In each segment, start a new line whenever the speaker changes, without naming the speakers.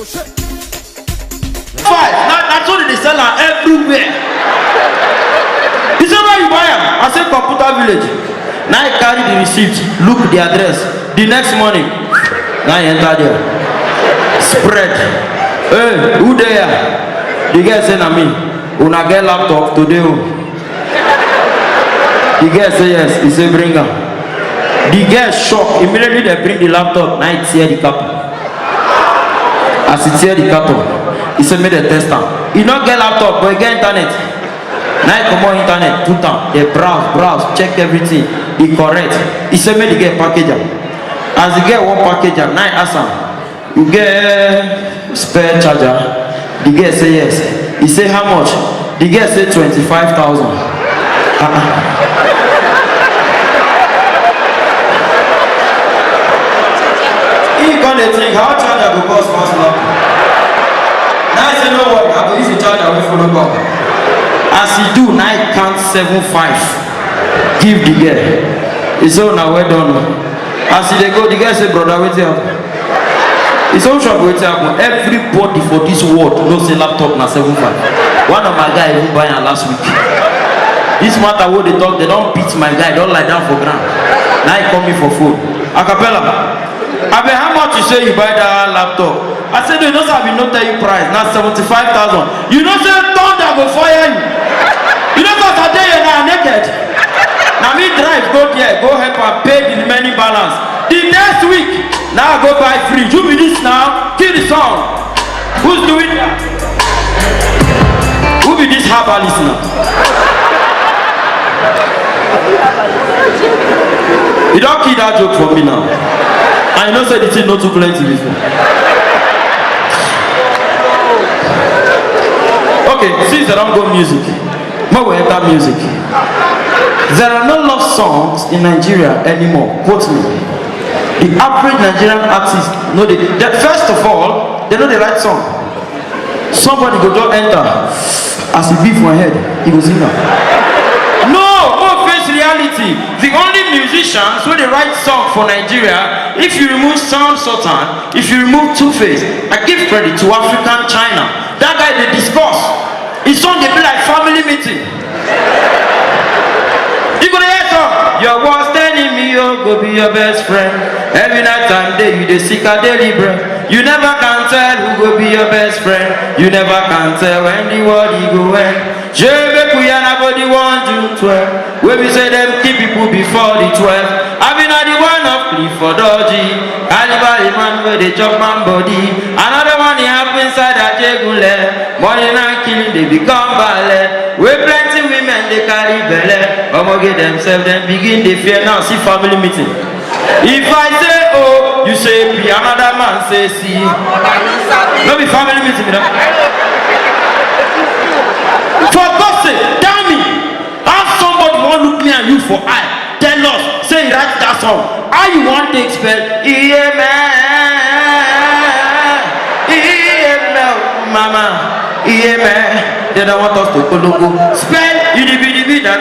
5. That's what they sell her everywhere. He said, where you buy them? I said, Computer Village. Now I carry the receipt, look the address. The next morning, now I enter there. Spread. Hey, who there? The guy said, me, una get laptop today. The guy said, yes. He said, bring her. The guy shocked. Immediately they bring the laptop. Now he tear the carton. As he tear the carton, he said, make the tester. He not get laptop, but he get internet. Now he come on internet, put on. They browse, check everything. He correct. He said, make the guy package. As he get one package, now I ask him, you get spare charger? The guy say yes. He say how much? The guy say 25,000. He gonna think how charger go cost first now. Now I say no worry, I go use the charger with follow up. As he do, now I count 7-5. Give the guy. He say now well done. As he go, the guy say brother wait here. It's all shop wait happen. Everybody for this world knows a laptop na 7-5. One of my guys even buy it last week. This matter what they talk, they don't beat my guy, don't lie down for ground. Now he call me for food. Acapella. I mean, how much you say you buy that laptop? I said, you know, I will not tell you price. Now 75,000. You know, say thunder go fire you. You know, because I tell you now naked. Now me drive, go there, go help and pay the remaining balance. The next week, now I go buy free. You be this now, kill the song. Who's doing that? Who be this herbalist now? You don't kill that joke for me now. I know say the thing not too plenty before. Okay, since there don't go music, more we enter music. There are no love songs in Nigeria anymore. Quote me. The average Nigerian artist know first of all, they know the right song. Somebody go just enter as he beat my head, he goes in now. No face reality. The only musicians who the right song for Nigeria, if you remove Sound Sultan, if you remove Two-Face, I give credit to African China. That guy they discuss. His song they be like family meeting. You gonna hear song? Your worst enemy, oh, go be your best friend. Every night and day, you dey seek a daily bread. You never can tell who go be your best friend. You never can tell when the world he go end. Je veux kuyana body 1 June 12. Where we say them keep people before the 12. I been at the one of Clifford Orji. Caliber man where they chop man body. Another one he happen inside a jegule. Money and killing they become ballet. Where plenty women they carry belly. Omoge themselves then begin they fear now. See family meeting. If I say oh, you say P, another man say see. No be family meeting, you know? For God's sake, tell me, how somebody won't look me and you for eye? Tell us, say write that song. How you want to expel? Yeah, mama, yeah, man. They don't want us to go. Spell, you da.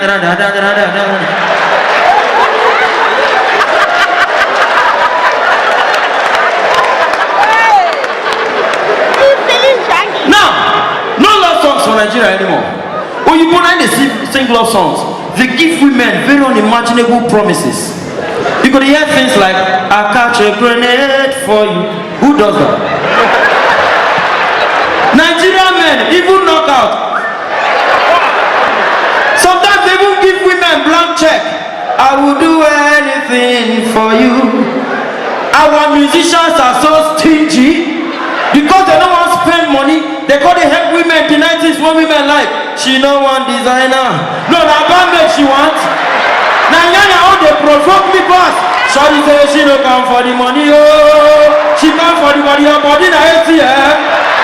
For Nigeria anymore. When you put on the sing love songs, they give women very unimaginable promises. You could hear things like, I catch a grenade for you. Who does that? Nigerian men, even knockout. Sometimes they even give women blank check. I will do anything for you. Our musicians are so stingy because they don't want to spend money. They call the help women, the 90s what women like. She no want designer. No, that bandmate she want. Now how they provoke me boss. Shorty say she no come for the money, oh. She come for the body, her body na ATM.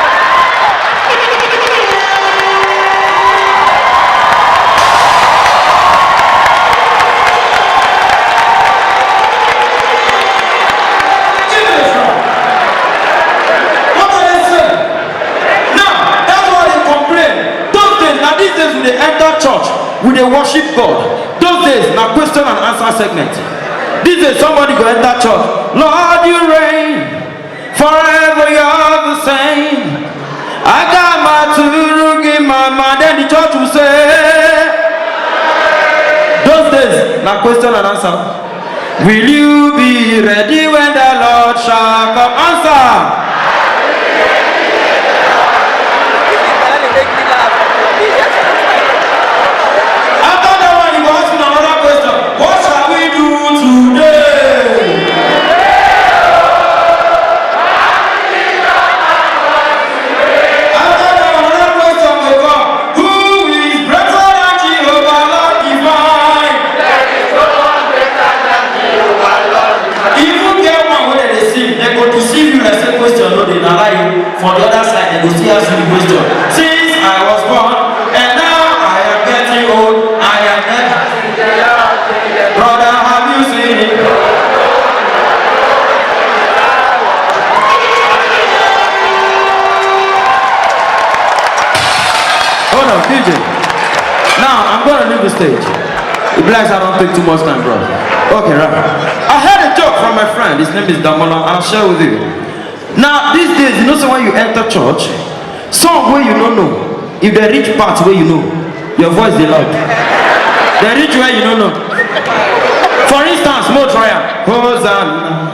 They enter church with a worship God. Those days, now question and answer segment. These days, somebody go enter church. Lord, you reign forever. You're the same. and the church will say, those days, now question and answer. Will you be ready when the Lord shall come? Answer. After that one, you ask me another question. What shall we do today? After that one, another question will come. Who is greater than Jehovah, Lord divine? There is no one greater than Jehovah, Lord divine. Even get one when they sing, they go deceive you like same question, no, they deny you. For the other side, they go still ask you the question. Since I was born, and now I am getting old, I am dead. Brother, have you seen it? Hold on, DJ. Now, I'm going to leave the stage. It blacks I don't take too much time, bro. Okay, right. I heard a joke from my friend. His name is Damola. I'll share with you. Now, these days, you know, so when you enter church, song where you don't know. If they reach parts where you know, your voice is loud. They reach where you don't know. For instance, more trial. Hosanna.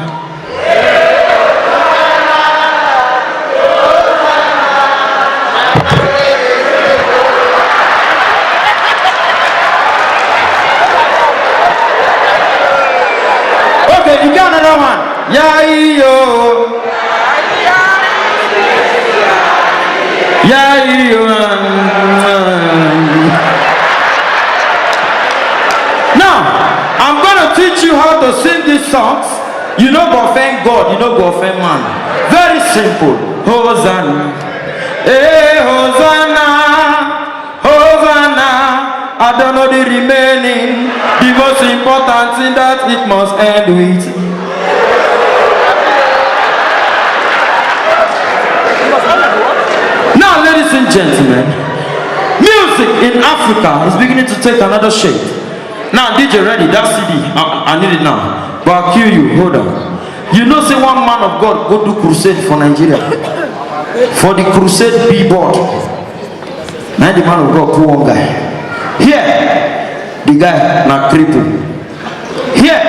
Okay, you got another one. Yeah-yo. Yeah-yo. Now, I'm going to teach you how to sing these songs. You know go offend God, you know go offend man. Very simple. Hosanna. Hey, Hosanna. Hosanna. I don't know the remaining. The most important thing that it must end with. Now, ladies and gentlemen, music in Africa is beginning to take another shape. Now, DJ, ready? That CD, I need it now. But I'll kill you. Hold on. You know, say one man of God go do crusade for Nigeria. For the crusade billboard. Now the man of God pull one guy. Here, the guy na cripple. Here,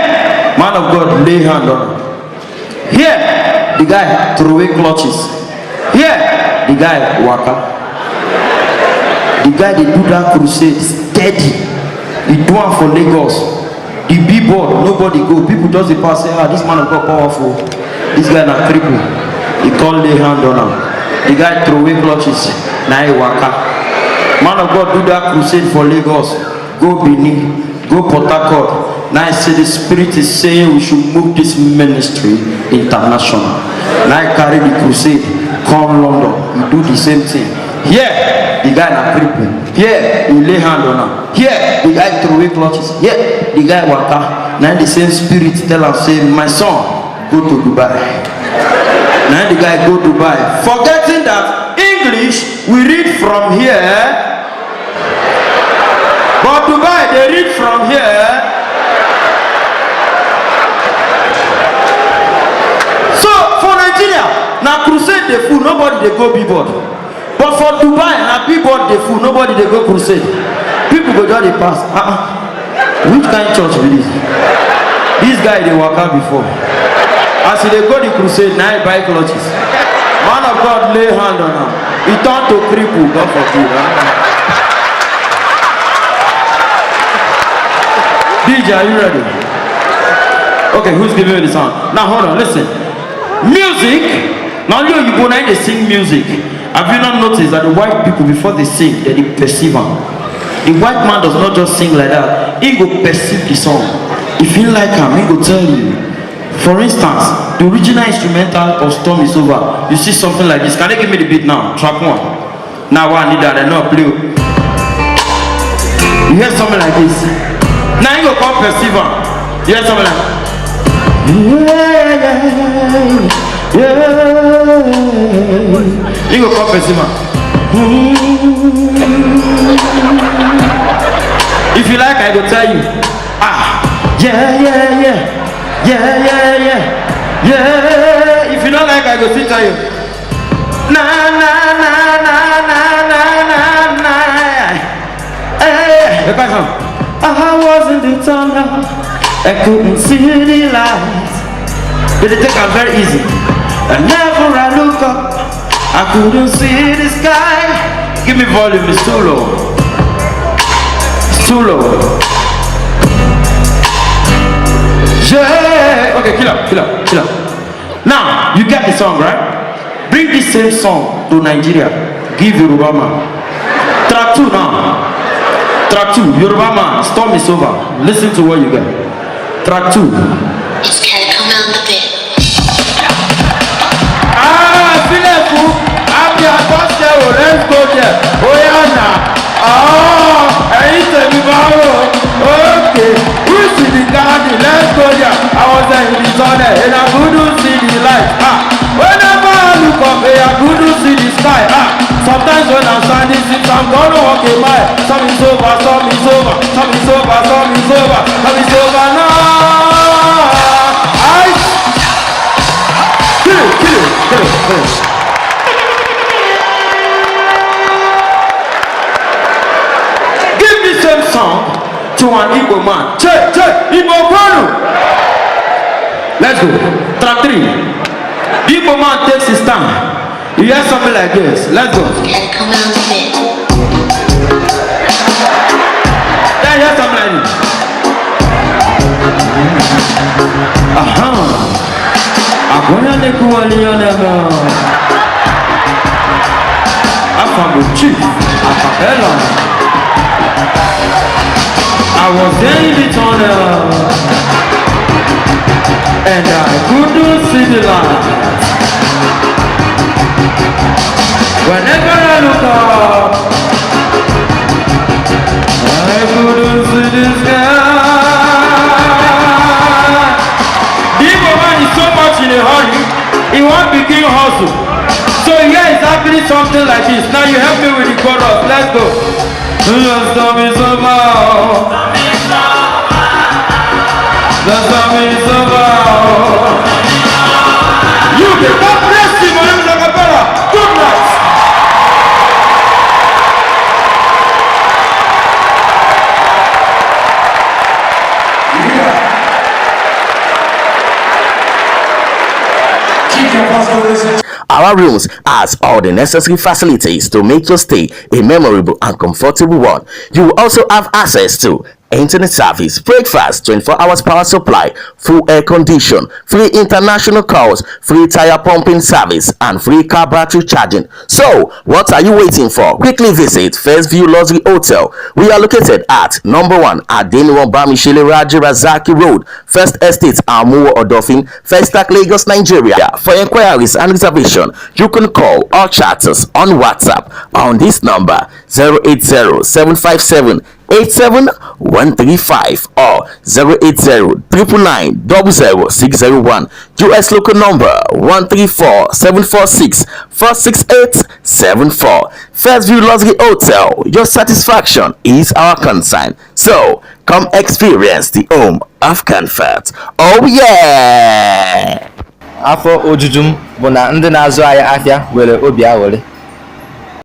man of God lay hand on him. Here, the guy throw away clutches. Here, the guy waka. The guy they do that crusade steady. He do one for Lagos. The billboard, nobody go. People just dey pass say, ah, this man of God powerful. This guy na cripple. He call lay hand on him. The guy throw away clutches. Now he waka. Man of God do that crusade for Lagos. Go Benin. Go Port Harcourt. Now I say the Spirit is saying we should move this ministry international. Now I carry the crusade. Come London. He do the same thing. Here, the guy na cripple. Here, he lay hand on him. Here, the guy throw away clutches. Here, the guy waka. Now the same Spirit tell him, say, my son, go to Dubai. Now the guy go to Dubai. Forgetting that English, we read from here. But Dubai, they read from here. So, for Nigeria, now crusade they fool, nobody they go billboard. But for Dubai, now billboard they fool, nobody they go crusade. People go down the pass. Which kind of church be this? This guy they walk out before. As they go the crusade, now he buy clutches. Man of God lay hand on him. He turned to cripple, God forbid. DJ, are you ready? Okay, who's giving me the sound? Now hold on, listen. Music. Now you go now they sing music. Have you not noticed that the white people before they sing, they perceive them? The white man does not just sing like that. He go perceive the song. If he like him, he go tell you. For instance, the original instrumental of Storm is over. You see something like this. Can they give me the beat now? Track one. Now I need that. I know play. You hear something like this. Now you go call perceive him. You hear something like you go call perceive him. If you like, I go tell you. Yeah. If you don't like, I go tell you. Na na na na na na na na. quite some. I was in the tunnel, I couldn't see the light. But they take it very easy. Whenever I look up, I couldn't see the sky. Give me volume, it's too low. It's too low. Yeah. Okay, kill up. Now, you get the song, right? Bring this same song to Nigeria. Give Yoruba man. Track 2 now. Track 2, Yoruba man, storm is over. Listen to what you get. Track 2.
It's Cat come out the bit.
Filefu, happy Apostle, let's go there. Oh yeah, now. I eat a tomorrow. Okay, who's in the garden? Let's go there. I was in the tunnel and I couldn't see the light. Whenever I look up, I couldn't see the sky. Sometimes when I'm standing, I'm gonna walk a mile. Some is over, some is over, some is over, some is over, some is over now. Kill it. Give the same song to an Igbo man. Check, Igbo man. Let's go. Track 3. The Igbo man takes his time. You hear something like this. Let's go.
Cat come out the bit.
Then hear something like this. Agoya kuwaliona Afamuchi Acapella. I was in the tunnel and I couldn't see the light. Whenever I look up, I couldn't see the sky. So much in a hurry, he won't begin hustle. So here is happening something like this. Now you help me with the chorus. Let's go. The storm is over. The storm is over. You can God bless you, my name is Acapella. Good night.
Our rooms has all the necessary facilities to make your stay a memorable and comfortable one. You will also have access to internet service, breakfast, 24 hours power supply, full air condition, free international calls, free tire pumping service, and free car battery charging. So, what are you waiting for? Quickly visit First View Luxury Hotel. We are located at number 1 Adeniran Bamishele Raji Razaki Road, First Estate, Amuwo Odofin, First Stack, Lagos, Nigeria. For inquiries and reservation, you can call or chat us on WhatsApp on this number 080-757-87135 or 080-999-00601. US local number 134-746-46874. First View Luxury Hotel. Your satisfaction is our concern. So come experience the home of comfort. Oh yeah!
Afọ ojujum bụ na ndị na-azụ ahịa afịa were obi aghọrị.